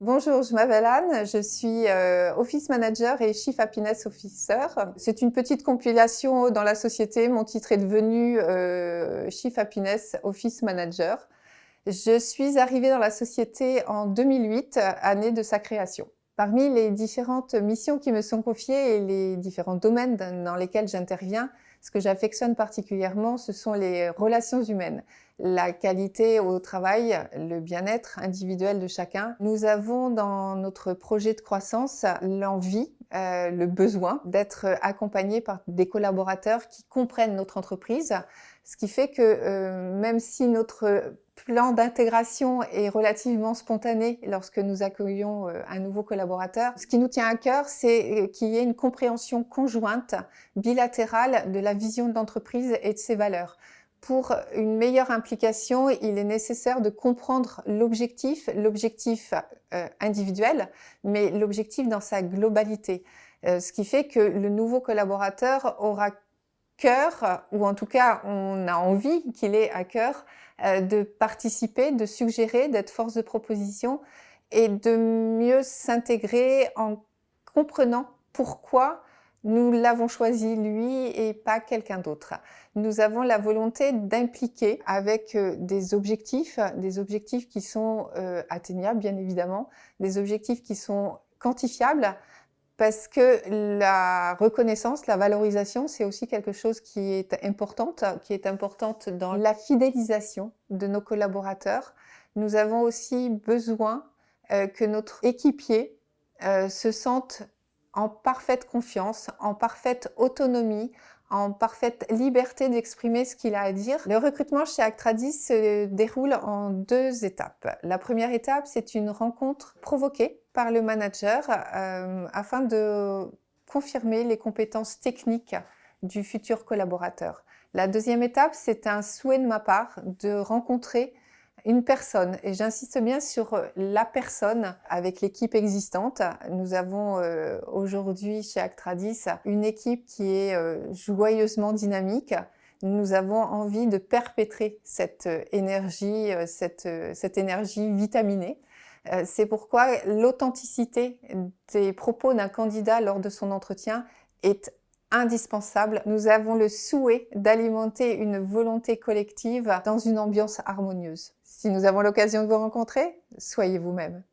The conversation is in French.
Bonjour, je m'appelle Anne, je suis Office Manager et Chief Happiness Officer. C'est une petite compilation dans la société. Mon titre est devenu Chief Happiness Office Manager. Je suis arrivée dans la société en 2008, année de sa création. Parmi les différentes missions qui me sont confiées et les différents domaines dans lesquels j'interviens, ce que j'affectionne particulièrement, ce sont les relations humaines, la qualité au travail, le bien-être individuel de chacun. Nous avons dans notre projet de croissance l'envie, le besoin d'être accompagnés par des collaborateurs qui comprennent notre entreprise, ce qui fait que même si notre plan d'intégration est relativement spontané lorsque nous accueillons un nouveau collaborateur, ce qui nous tient à cœur, c'est qu'il y ait une compréhension conjointe, bilatérale de la vision de l'entreprise et de ses valeurs. Pour une meilleure implication, il est nécessaire de comprendre l'objectif individuel, mais l'objectif dans sa globalité. Ce qui fait que le nouveau collaborateur aura cœur, ou en tout cas on a envie qu'il ait à cœur de participer, de suggérer, d'être force de proposition et de mieux s'intégrer en comprenant pourquoi nous l'avons choisi lui et pas quelqu'un d'autre. Nous avons la volonté d'impliquer avec des objectifs qui sont atteignables bien évidemment, des objectifs qui sont quantifiables, parce que la reconnaissance, la valorisation, c'est aussi quelque chose qui est importante dans la fidélisation de nos collaborateurs. Nous avons aussi besoin que notre équipier se sente en parfaite confiance, en parfaite autonomie, en parfaite liberté d'exprimer ce qu'il a à dire. Le recrutement chez Actradis se déroule en 2 étapes. La première étape, c'est une rencontre provoquée par le manager afin de confirmer les compétences techniques du futur collaborateur. La deuxième étape, c'est un souhait de ma part de rencontrer une personne, et j'insiste bien sur la personne avec l'équipe existante. Nous avons aujourd'hui chez Actradis une équipe qui est joyeusement dynamique. Nous avons envie de perpétrer cette énergie vitaminée. C'est pourquoi l'authenticité des propos d'un candidat lors de son entretien est indispensable. Nous avons le souhait d'alimenter une volonté collective dans une ambiance harmonieuse. Si nous avons l'occasion de vous rencontrer, soyez vous-même.